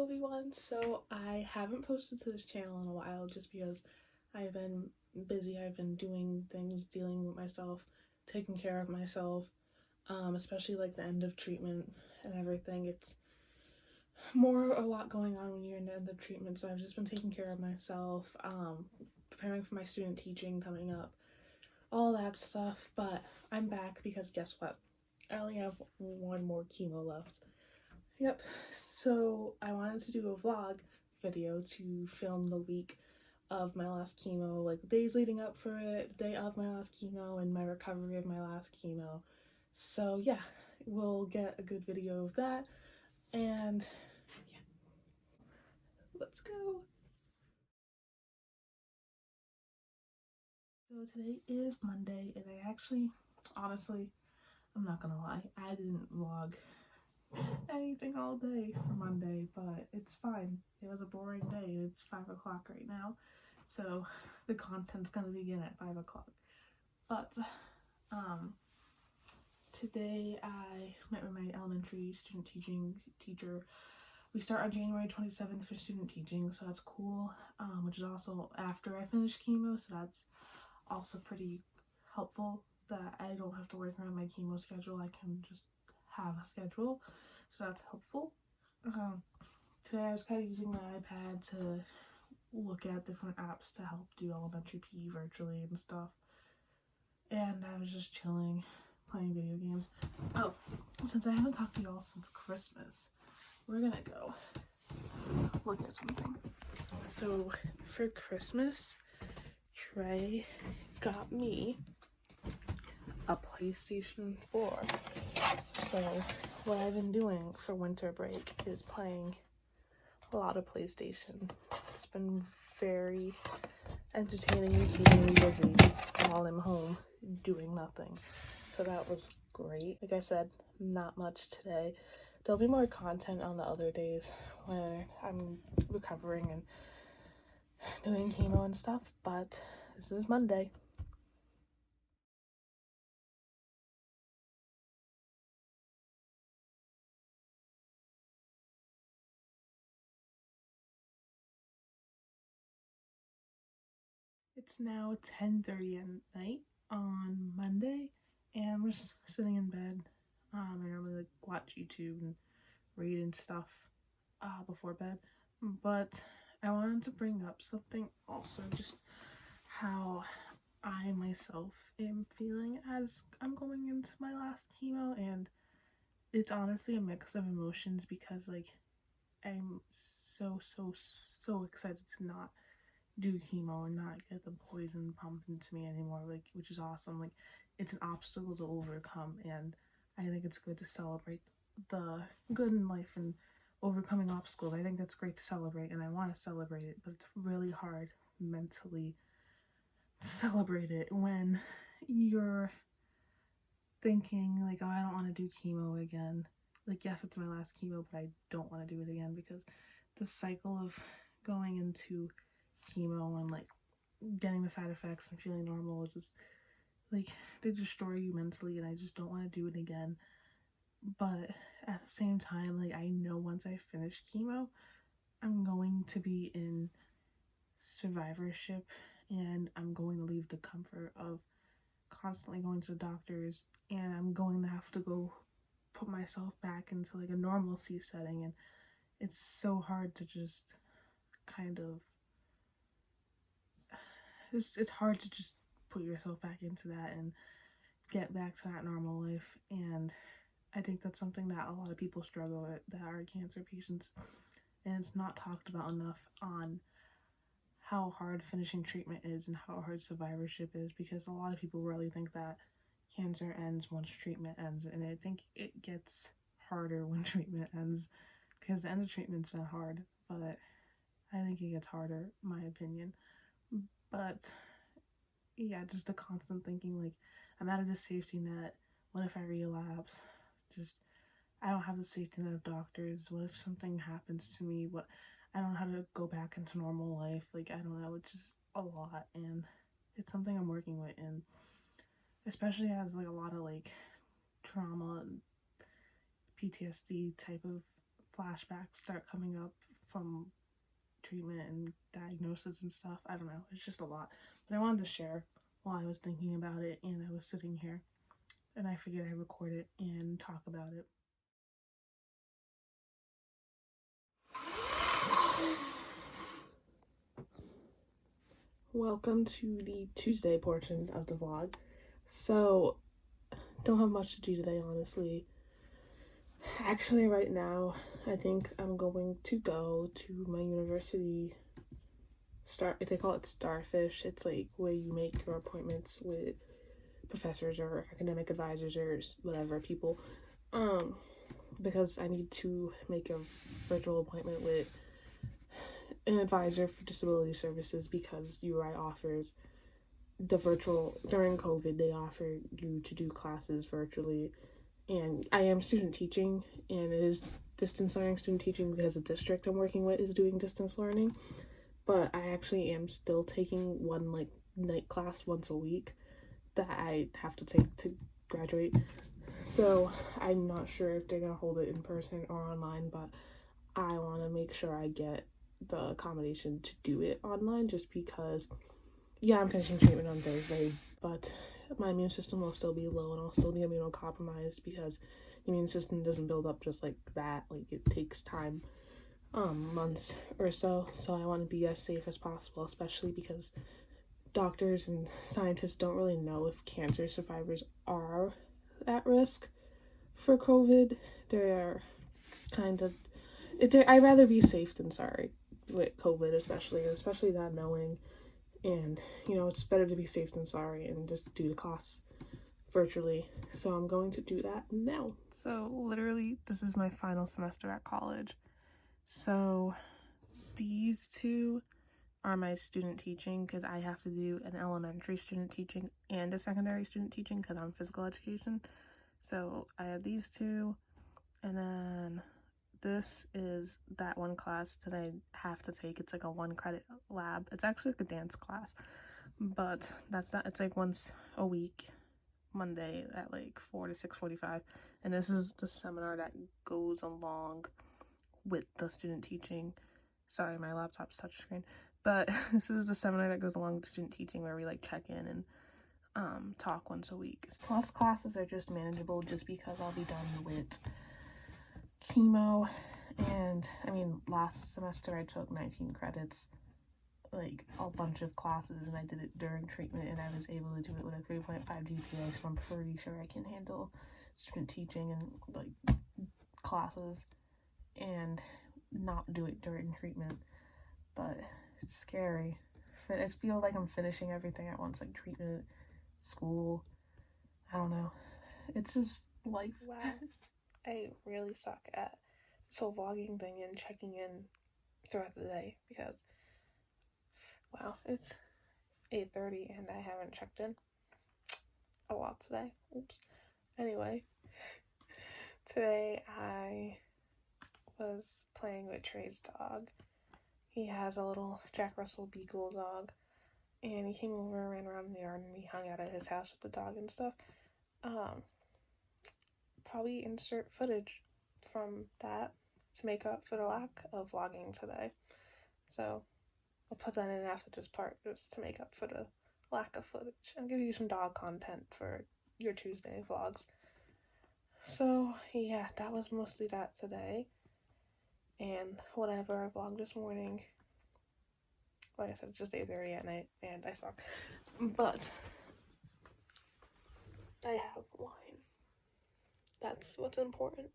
Hello everyone. So I haven't posted to this channel in a while just because I've been busy. I've been doing things, dealing with myself, taking care of myself, especially like the end of treatment and everything. It's a lot going on when you're in the end of treatment, so I've just been taking care of myself, preparing for my student teaching coming up, all that stuff. But I'm back because guess what? I only have one more chemo left. Yep, so I wanted to do a vlog video to film the week of my last chemo, like the days leading up for it, the day of my last chemo, and my recovery of my last chemo. So yeah, we'll get a good video of that, and yeah, let's go. So today is Monday, and I actually, honestly, I'm not gonna lie, I didn't vlog anything all day for Monday, but it's fine. It was a boring day. It's 5 o'clock right now, so the content's gonna begin at 5 o'clock. But today I met with my elementary student teacher. We start on January 27th for student teaching, so that's cool, which is also after I finish chemo, so that's also pretty helpful that I don't have to work around my chemo schedule. I can just have a schedule, so that's helpful. Today I was kind of using my iPad to look at different apps to help do elementary PE virtually and stuff, and I was just chilling, playing video games. Oh, since I haven't talked to y'all since Christmas, we're gonna go look at something. So for Christmas, Trey got me a PlayStation 4. So what I've been doing for winter break is playing a lot of PlayStation. It's been very entertaining and keeping me busy while I'm home doing nothing. So that was great. Like I said, not much today. There'll be more content on the other days when I'm recovering and doing chemo and stuff, but this is Monday. It's now 10:30 at night on Monday, and we're just sitting in bed. I normally like watch YouTube and read and stuff before bed, but I wanted to bring up something also, just how I myself am feeling as I'm going into my last chemo, and it's honestly a mix of emotions because like I'm so excited to not do chemo and not get the poison pumped into me anymore, like, which is awesome. Like, it's an obstacle to overcome, and I think it's good to celebrate the good in life and overcoming obstacles. I think that's great to celebrate, and I want to celebrate it, but it's really hard mentally to celebrate it when you're thinking like, oh, I don't want to do chemo again. Like, yes, it's my last chemo, but I don't want to do it again, because the cycle of going into chemo and like getting the side effects and feeling normal is just like, they destroy you mentally, and I just don't want to do it again. But at the same time, like, I know once I finish chemo, I'm going to be in survivorship, and I'm going to leave the comfort of constantly going to the doctors, and I'm going to have to go put myself back into like a normalcy setting, and it's so hard to just kind of it's hard to just put yourself back into that and get back to that normal life. And I think that's something that a lot of people struggle with that are cancer patients, and it's not talked about enough on how hard finishing treatment is and how hard survivorship is, because a lot of people really think that cancer ends once treatment ends, and I think it gets harder when treatment ends, because the end of treatment's not hard, but I think it gets harder, in my opinion. But yeah, just the constant thinking like, I'm out of the safety net. What if I relapse? Just, I don't have the safety net of doctors. What if something happens to me? What, I don't know how to go back into normal life. Like, I don't know, it's just a lot, and it's something I'm working with, and especially as like a lot of like trauma and PTSD type of flashbacks start coming up from treatment and diagnosis and stuff. I don't know. It's just a lot. But I wanted to share while I was thinking about it and I was sitting here, and I figured I'd record it and talk about it. Welcome to the Tuesday portion of the vlog. So, don't have much to do today, honestly. Actually, right now, I think I'm going to go to my university. They call it Starfish. It's like where you make your appointments with professors or academic advisors or whatever people. Because I need to make a virtual appointment with an advisor for disability services because URI offers the virtual, during COVID, they offer you to do classes virtually. And I am student teaching, and it is distance learning student teaching because the district I'm working with is doing distance learning. But I actually am still taking one like night class once a week that I have to take to graduate. So I'm not sure if they're gonna hold it in person or online, but I want to make sure I get the accommodation to do it online just because, yeah, I'm finishing treatment on Thursday, but my immune system will still be low and I'll still be immunocompromised because the immune system doesn't build up just like that. Like, it takes time, months or so. So I want to be as safe as possible, especially because doctors and scientists don't really know if cancer survivors are at risk for COVID. They're kind of, I'd rather be safe than sorry with COVID, especially not knowing. And, you know, it's better to be safe than sorry and just do the class virtually. So I'm going to do that now. So literally, this is my final semester at college. So these two are my student teaching because I have to do an elementary student teaching and a secondary student teaching because I'm physical education. So I have these two, and then this is that one class that I have to take. It's like a 1-credit lab. It's actually like a dance class, but that's not, it's like once a week, Monday at like 4 to 6:45. And this is the seminar that goes along with the student teaching. Sorry, my laptop's touchscreen. But this is the seminar that goes along with student teaching where we like check in and talk once a week. Plus classes are just manageable just because I'll be done with chemo. And I mean, last semester I took 19 credits, like a bunch of classes, and I did it during treatment, and I was able to do it with a 3.5 GPA, so I'm pretty sure I can handle student teaching and like classes and not do it during treatment. But it's scary. I feel like I'm finishing everything at once, like treatment, school, I don't know. It's just life. Wow. I really suck at this whole vlogging thing and checking in throughout the day because, wow, it's 8:30 and I haven't checked in a lot today. Oops. Anyway, today I was playing with Trey's dog. He has a little Jack Russell Beagle dog, and he came over, ran around in the yard, and we hung out at his house with the dog and stuff. Probably insert footage from that to make up for the lack of vlogging today. So I'll put that in after this part just to make up for the lack of footage. I'll give you some dog content for your Tuesday vlogs. So yeah, that was mostly that today. And whatever, I vlogged this morning. Like I said, it's just 8:30 at night and I suck. But I have wine. That's what's important.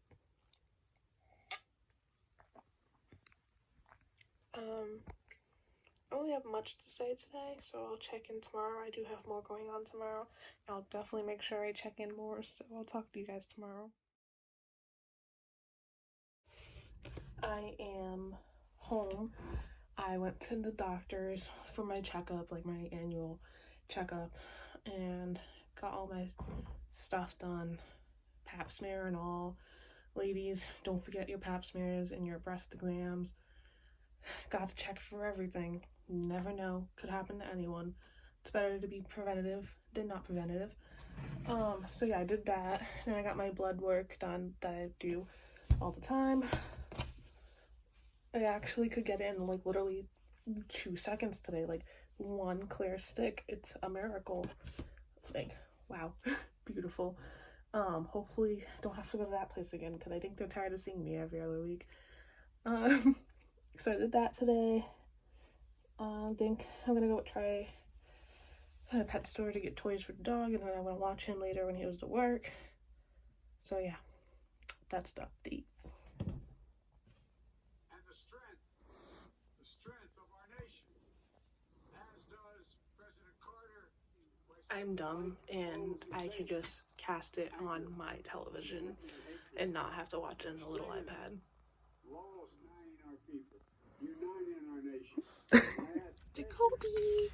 I don't really have much to say today, so I'll check in tomorrow. I do have more going on tomorrow. I'll definitely make sure I check in more, so I'll talk to you guys tomorrow. I am home. I went to the doctor's for my checkup, like my annual checkup, and got all my stuff done, pap smear and all. Ladies, don't forget your pap smears and your breast exams. Got to check for everything. You never know, could happen to anyone. It's better to be preventative than not preventative. So yeah, I did that. Then I got my blood work done that I do all the time. I actually could get in like literally 2 seconds today, like one clear stick. It's a miracle. Like, wow. Beautiful. Hopefully don't have to go to that place again because I think they're tired of seeing me every other week. So I did that today. I think I'm gonna go try a pet store to get toys for the dog, and then I'm gonna watch him later when he goes to work. So yeah, that's the update. And the strength of our nation, as does President Carter. I'm dumb and I could just cast it on my television and not have to watch it on the little iPad. Laws uniting our people, uniting our nation. Jacoby!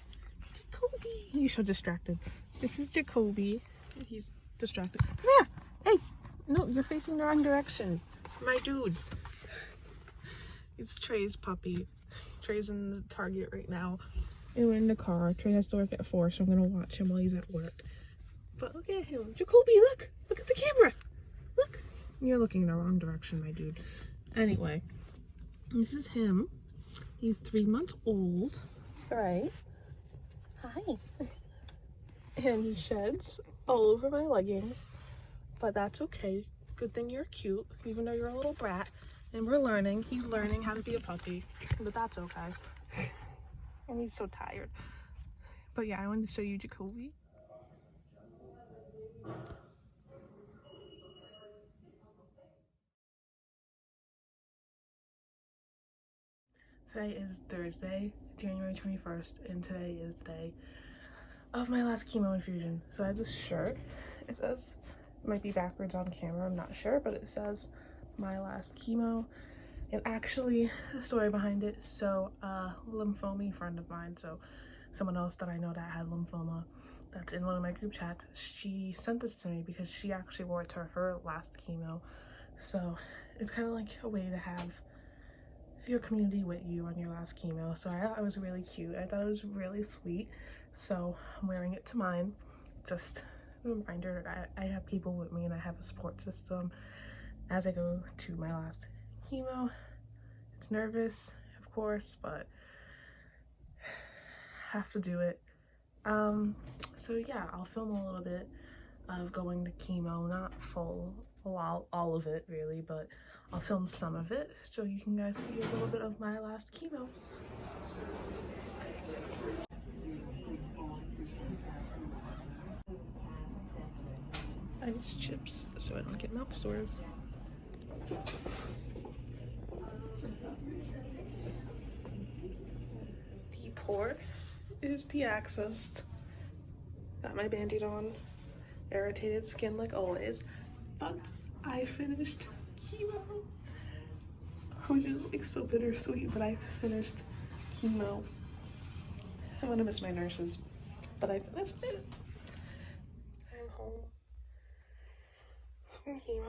You're so distracted. This is Jacoby. He's distracted. Come here! Hey! No, you're facing the wrong direction. My dude. It's Trey's puppy. Trey's in the Target right now. And we're in the car. Trey has to work at 4, so I'm gonna watch him while he's at work. But look at him. Jacoby, look! Look at the camera! Look! You're looking in the wrong direction, my dude. Anyway, this is him. He's 3 months old. Right? Hi. And he sheds all over my leggings. But that's okay. Good thing you're cute, even though you're a little brat. And we're learning. He's learning how to be a puppy. But that's okay. And he's so tired. But yeah, I wanted to show you Jacoby. Today is Thursday, January 21st, and today is the day of my last chemo infusion. So I have this shirt. It says, it might be backwards on camera, I'm not sure, but it says my last chemo. And actually, the story behind it, so lymphoma friend of mine, so someone else that I know that had lymphoma, that's in one of my group chats, she sent this to me because she actually wore it to her last chemo. So it's kind of like a way to have your community with you on your last chemo. So I thought it was really cute. I thought it was really sweet. So I'm wearing it to mine. Just a reminder that I have people with me and I have a support system as I go to my last chemo. It's nervous, of course, but have to do it. So yeah, I'll film a little bit of going to chemo, not full, all of it really, but I'll film some of it so you can guys see a little bit of my last chemo. Ice chips so I don't get mouth sores. The port is deaccessed. Got my Band-Aid on. Irritated skin like always. But I finished chemo. Which is like so bittersweet, but I finished chemo. I'm gonna miss my nurses, but I finished it. I'm home from chemo,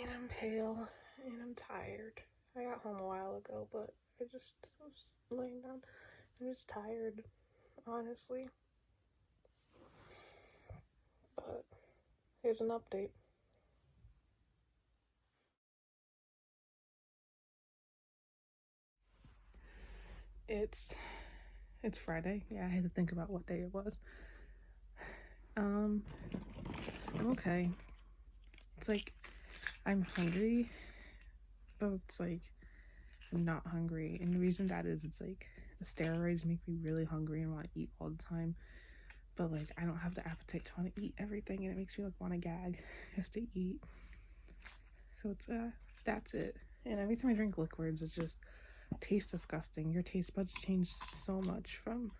and I'm pale, and I'm tired. I got home a while ago, but I was laying down. I'm just tired, honestly. But here's an update. It's Friday. Yeah, I had to think about what day it was. I'm okay. It's like I'm hungry, but it's like I'm not hungry. And the reason that is, it's like the steroids make me really hungry and want to eat all the time. But like I don't have the appetite to want to eat everything, and it makes me like want to gag just to eat. So it's that's it. And every time I drink liquids, it just tastes disgusting. Your taste buds change so much from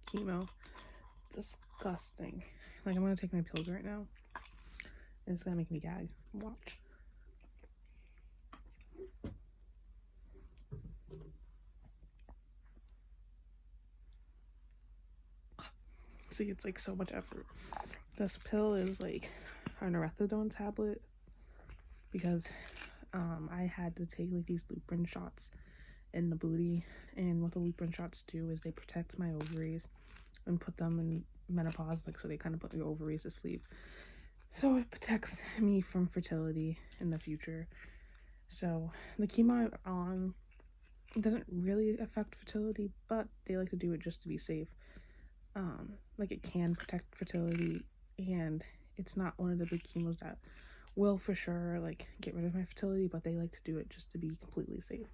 chemo. Disgusting. Like I'm gonna take my pills right now. And it's gonna make me gag. Watch. See, it's like so much effort. This pill is like an orethadone tablet because I had to take like these Lupron shots in the booty, and what the Lupron shots do is they protect my ovaries and put them in menopause, like so they kind of put your ovaries to sleep. So it protects me from fertility in the future. So the chemo I'm on It doesn't really affect fertility, but they like to do it just to be safe. Like it can protect fertility, and it's not one of the big chemos that will for sure like get rid of my fertility, but they like to do it just to be completely safe.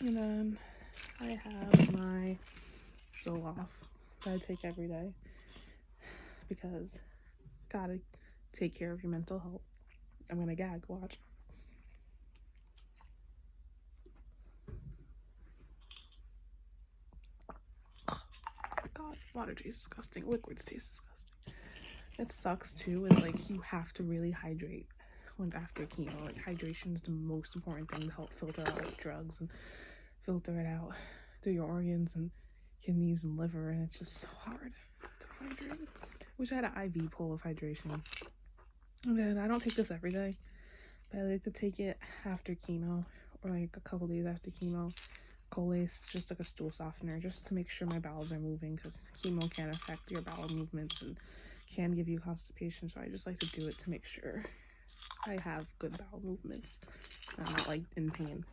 And then I have my Zoloft that I take every day because gotta take care of your mental health. I'm gonna gag, watch. God, water tastes disgusting. Liquids taste disgusting. It sucks too, is like you have to really hydrate when after chemo. Like hydration is the most important thing to help filter out like drugs and filter it out through your organs and kidneys and liver, and it's just so hard to hydrate. Wish I had an IV pull of hydration. And then I don't take this every day, but I like to take it after chemo or like a couple days after chemo. Colace, just like a stool softener, just to make sure my bowels are moving, because chemo can affect your bowel movements and can give you constipation. So I just like to do it to make sure I have good bowel movements. I'm not like in pain.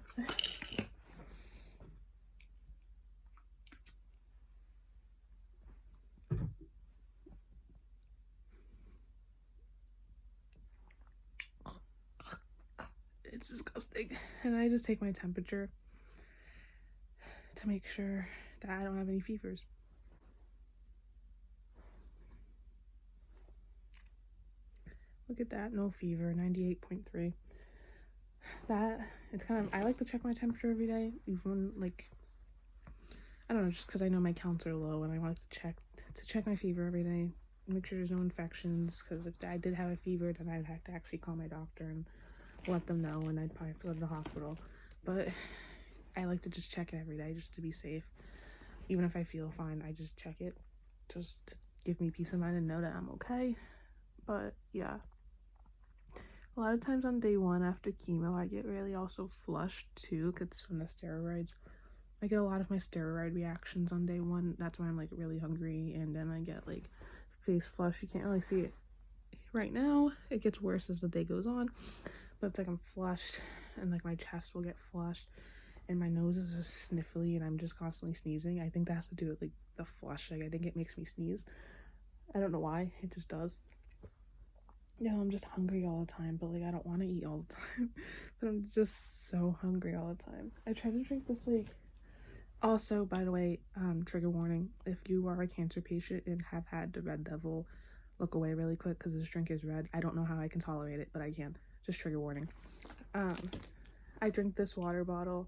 It's disgusting. And I just take my temperature to make sure that I don't have any fevers. Look at that, no fever, 98.3. That, it's kind of, I like to check my temperature every day, even like, I don't know, just because I know my counts are low, and I like to check my fever every day, make sure there's no infections, because if I did have a fever, then I'd have to actually call my doctor and let them know, and I'd probably have to go to the hospital. But I like to just check it every day just to be safe. Even if I feel fine, I just check it just to give me peace of mind and know that I'm okay. But yeah, a lot of times on day one after chemo, I get really also flushed too, because from the steroids. I get a lot of my steroid reactions on day one. That's when I'm like really hungry, and then I get like face flush. You can't really see it right now. It gets worse as the day goes on, but it's like I'm flushed, and like my chest will get flushed, and my nose is just sniffly, and I'm just constantly sneezing. I think that has to do with like the flush. Like I think it makes me sneeze. I don't know why. It just does. Yeah, I'm just hungry all the time, but like I don't want to eat all the time. But I'm just so hungry all the time. I try to drink this like. Also, by the way, trigger warning, if you are a cancer patient and have had the Red Devil, look away really quick because this drink is red. I don't know how I can tolerate it, but I can. Just trigger warning. I drink this water bottle.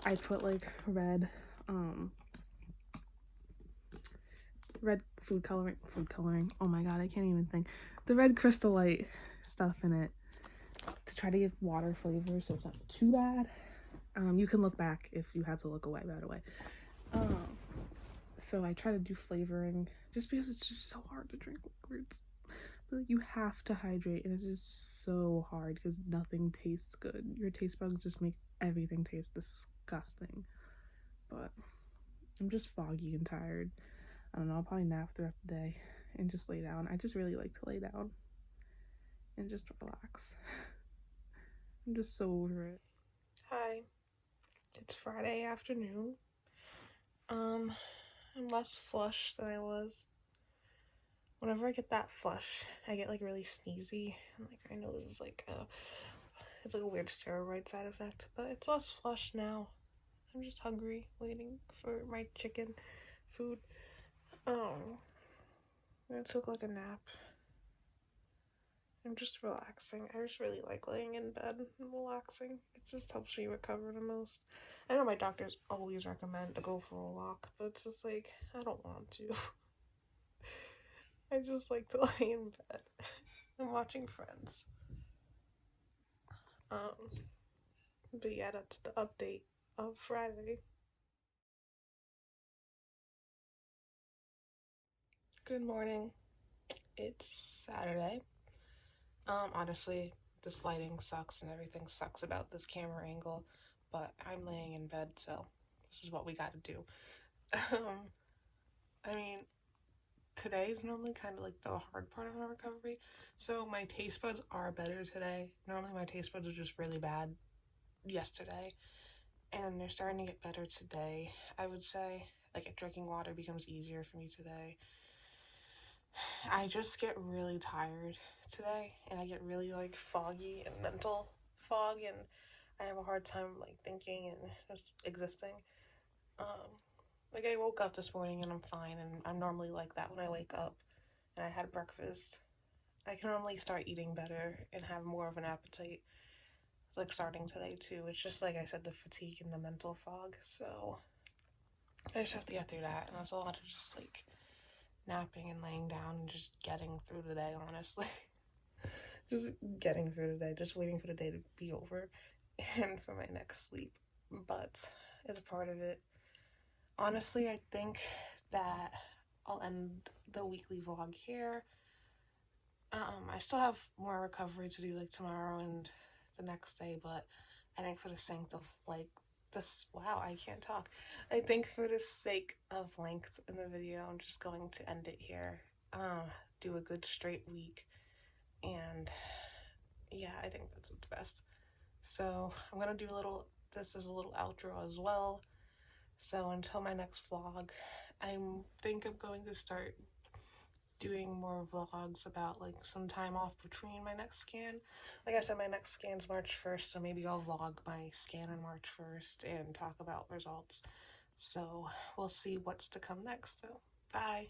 I put like red food coloring. Oh my god, I can't even think. The red Crystal Light stuff in it to try to give water flavor so it's not too bad. You can look back if you had to look away, by the way. So I try to do flavoring just because it's just so hard to drink liquids. But like, you have to hydrate, and it is so hard because nothing tastes good. Your taste buds just make everything taste disgusting. But I'm just foggy and tired. I don't know, I'll probably nap throughout the day and just lay down. I just really like to lay down and just relax. I'm just so over it. Hi. It's Friday afternoon. I'm less flushed than I was. Whenever I get that flush, I get like really sneezy, and like my nose is like it's like a weird steroid side effect, but it's less flush now. I'm just hungry, waiting for my chicken food. I took like a nap. I'm just relaxing. I just really like laying in bed and relaxing. It just helps me recover the most. I know my doctors always recommend to go for a walk, but it's just like, I don't want to. I just like to lay in bed. I'm watching Friends. But yeah, that's the update of Friday. Good morning. It's Saturday. Honestly, this lighting sucks and everything sucks about this camera angle, but I'm laying in bed, so this is what we gotta do. I mean, today's normally kind of like the hard part of my recovery, so my taste buds are better today. Normally my taste buds are just really bad yesterday, and they're starting to get better today, I would say. Like, drinking water becomes easier for me today. I just get really tired today, and I get really, like, foggy and mental fog, and I have a hard time, like, thinking and just existing. Like, I woke up this morning and I'm fine, and I'm normally like that when I wake up and I had breakfast. I can normally start eating better and have more of an appetite, like, starting today, too. It's just, like I said, the fatigue and the mental fog, so I just have to get through that, and that's a lot of just, like, napping and laying down and just getting through the day, honestly. Just getting through the day, just waiting for the day to be over and for my next sleep. But as a part of it, honestly, I think that I'll end the weekly vlog here. I still have more recovery to do, like, tomorrow and the next day, but I think for the sake of, like, this, wow, I can't talk. I think for the sake of length in the video, I'm just going to end it here. Do a good straight week, and yeah, I think that's what's best. So I'm gonna do this is a little outro as well. So until my next vlog, I think I'm going to start doing more vlogs about, like, some time off between my next scan. Like I said, my next scan's March 1st, so maybe I'll vlog my scan on March 1st and talk about results. So we'll see what's to come next. So bye.